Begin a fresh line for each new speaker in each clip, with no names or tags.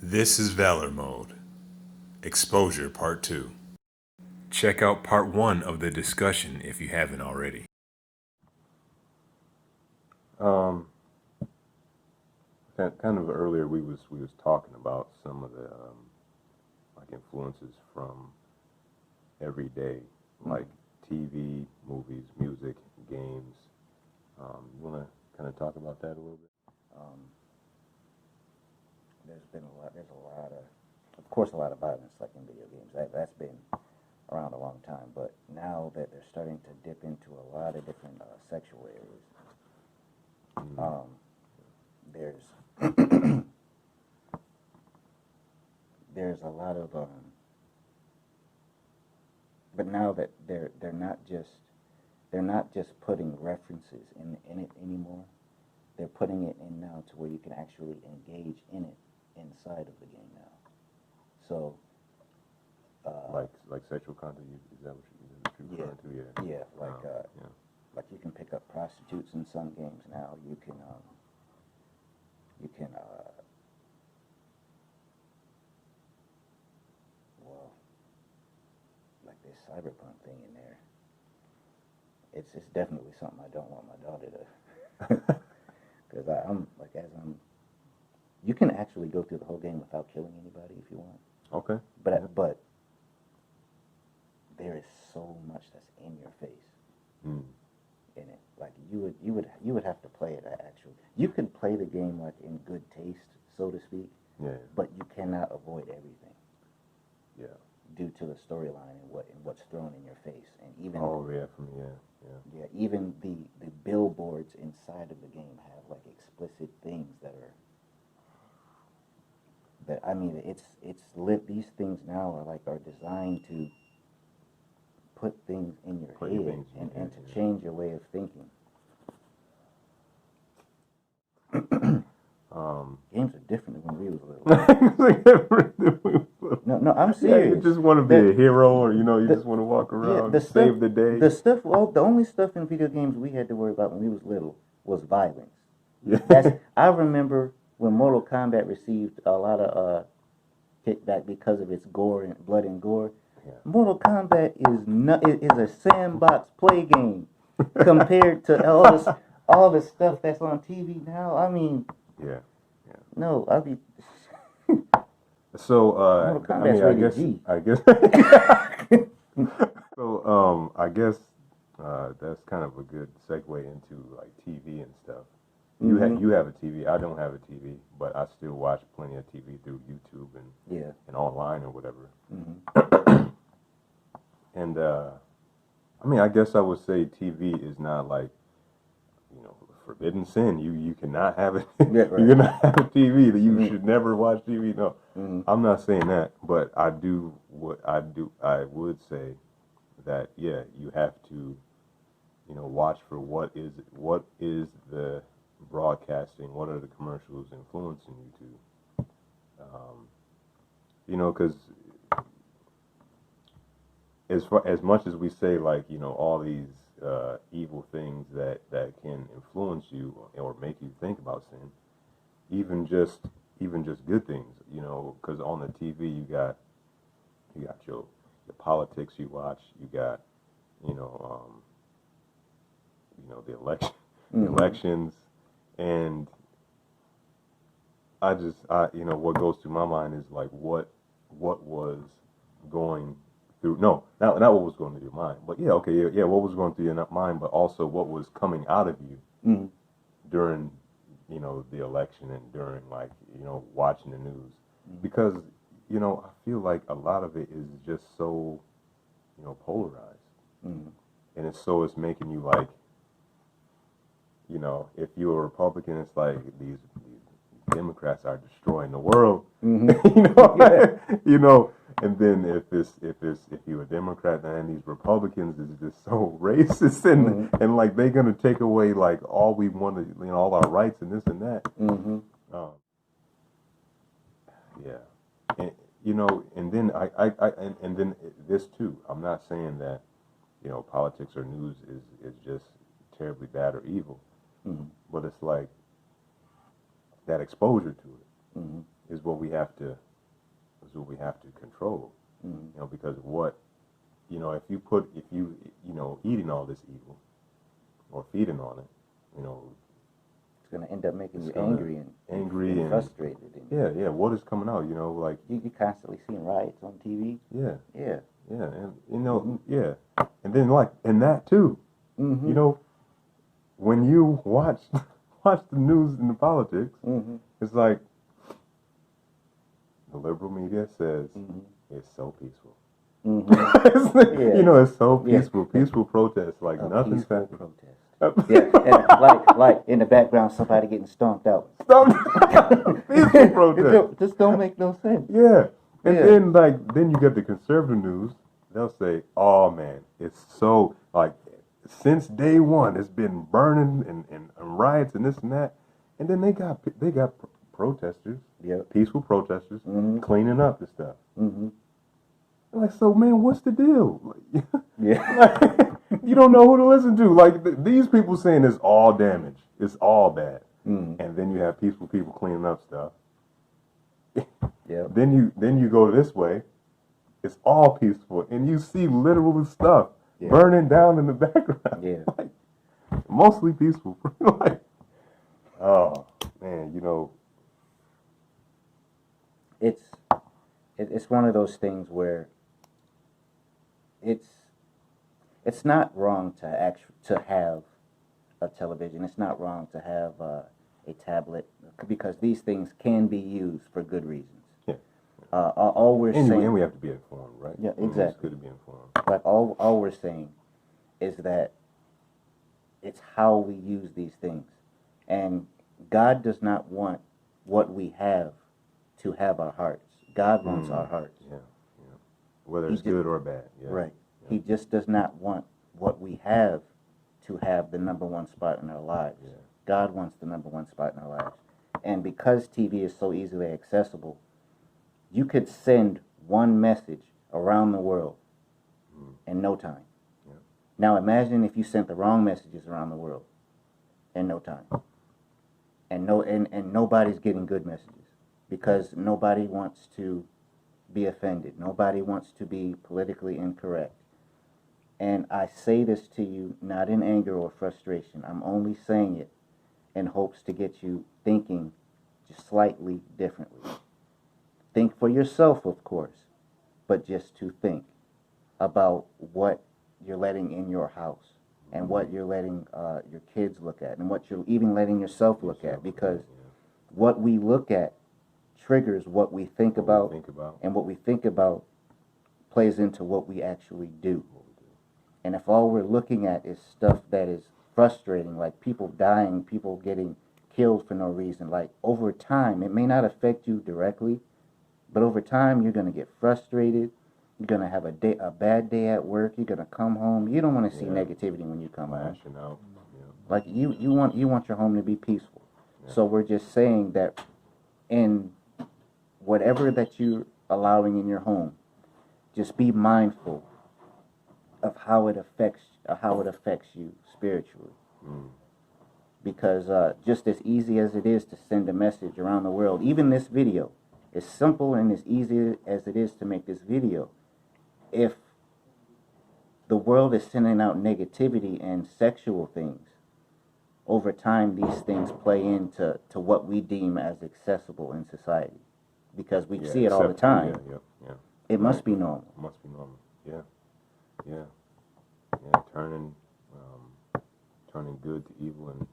This is Valor Mode, Exposure Part 2. Check out Part 1 of the discussion if you haven't already.
Um, kind of earlier we was talking about some of the like influences from every day, like TV, movies, music, games. You want to kind of talk about that a little bit?
Um, there's a lot of course, a lot of violence like in video games. That's been around a long time, but now that they're starting to dip into a lot of different sexual areas, there's there's a lot of but now that they're not just putting references in it anymore. They're putting it in now to where you can actually engage in it inside of the game now. So,
like sexual content. Is that what you're referring to?
Yeah, like you can pick up prostitutes in some games now. You can well, like this cyberpunk thing in there. It's definitely something I don't want my daughter to, because you can actually go through the whole game without killing anybody if you want.
Okay.
But there is so much that's in your face in it. Like you would have to play it actually. You could play the game like in good taste, so to speak.
Yeah.
But you cannot avoid everything.
Yeah.
Due to the storyline and what's thrown in your face, and even even the billboards inside of the game have like explicit things that I mean it's lit. These things now are designed to put things in your head and to change your way of thinking. Games are different than when we was little. No, I'm serious.
You just want to be a hero, or you just want to walk around, save the day.
The only stuff in video games we had to worry about when we was little was violence.
Yeah.
I remember when Mortal Kombat received a lot of kickback because of its gore and blood and gore. Yeah. Mortal Kombat is a sandbox play game compared to all the stuff that's on TV now. I mean,
yeah.
No, I mean.
So
I mean, I guess.
So I guess that's kind of a good segue into like TV and stuff. You have a TV. I don't have a TV, but I still watch plenty of TV through YouTube and online or whatever. And I mean, I guess I would say TV is not like forbidden sin. You cannot have it.
Yeah, right.
You cannot have a TV. That you should never watch TV. No, I'm not saying that, but I would say that you have to, watch for what is the broadcasting. What are the commercials influencing you to? Because as much as we say like all these evil things that can influence you or make you think about sin, even just good things, because on the TV you got your politics you watch, you got the elections, and what goes through my mind is like what was going through, no, not what was going through your mind, but what was going through your mind, but also what was coming out of you during the election and during like watching the news, because I feel like a lot of it is just so polarized, and it's making you like if you're a Republican, it's like these Democrats are destroying the world, and then if you're a Democrat, then these Republicans is just so racist and like they're gonna take away like all we want to, all our rights and this and that. And then and then this too. I'm not saying that politics or news is just terribly bad or evil, but it's like that exposure to it. is what we have to control.
Mm-hmm.
You know, because what, you know, if you eating all this evil or feeding on it, you know,
It's going to end up making you
it's gonna-
angry and frustrated. And
yeah. What is coming out? You know, like
you constantly seeing riots on TV.
yeah,
Yeah.
and you know, yeah, and then like and that too.
Mm-hmm.
You know, when you watch the news and the politics,
Mm-hmm.
it's like the liberal media says
Mm-hmm.
it's so peaceful.
Mm-hmm.
You know, it's so
Yeah.
peaceful, peaceful protest, like
A
nothing's
peaceful
happening.
protest. Yeah, and like in the background, somebody getting stomped out.
Peaceful protest.
Just don't make no sense.
Yeah. And
Yeah.
then you get the conservative news. They'll say, "Oh man, it's so like since day one, it's been burning and riots and this and that." And then they got protesters,
Yeah.
peaceful protesters,
Mhm.
cleaning up the stuff.
Mm-hmm.
Like, so man, what's the deal?
Yeah.
You don't know who to listen to. Like these people saying it's all damage, it's all bad,
Mm-hmm.
and then you have peaceful people cleaning up stuff.
Yeah.
Then you go this way, it's all peaceful, and you see literal stuff
Yeah.
burning down in the background.
Yeah.
Like, mostly peaceful. Like, oh man, you know,
It's one of those things where it's not wrong to have a television. It's not wrong to have a tablet because these things can be used for good reasons.
Yeah.
All we're
and
saying,
we have to be informed, right?
Yeah,
I mean,
exactly.
It's good to be informed.
like all we're saying is that it's how we use these things, and God does not want what we have to have our hearts. God wants our hearts.
Yeah. Whether
He
it's
ju-
good or bad. Yeah.
Right. He just does not want what we have to have the number one spot in our lives.
Yeah.
God wants the number one spot in our lives. And because TV is so easily accessible, you could send one message around the world in no time.
Yeah.
Now imagine if you sent the wrong messages around the world in no time. And nobody's getting good messages because nobody wants to be offended. Nobody wants to be politically incorrect. And I say this to you not in anger or frustration. I'm only saying it in hopes to get you thinking just slightly differently. Think for yourself, of course, but just to think about what you're letting in your house and what you're letting your kids look at and what you're even letting yourself look at, because what we look at triggers what we think about, and what we think about plays into what we actually do. And if all we're looking at is stuff that is frustrating, like people dying, people getting killed for no reason, like over time, it may not affect you directly, but over time you're going to get frustrated. You're going to have a bad day at work. You're going to come home. You don't want to see negativity when you come home.
Lashing out. Yeah.
Like you want your home to be peaceful. Yeah. So we're just saying that in whatever that you're allowing in your home, just be mindful of how it affects you spiritually. Because just as easy as it is to send a message around the world, even this video, as simple and as easy as it is to make this video, if the world is sending out negativity and sexual things, over time these things play into what we deem as accessible in society. Because we see it all the time.
Yeah.
It must be normal.
It must be normal. Yeah. Turning good to evil and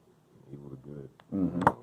evil to good.
Mm-hmm.
You know,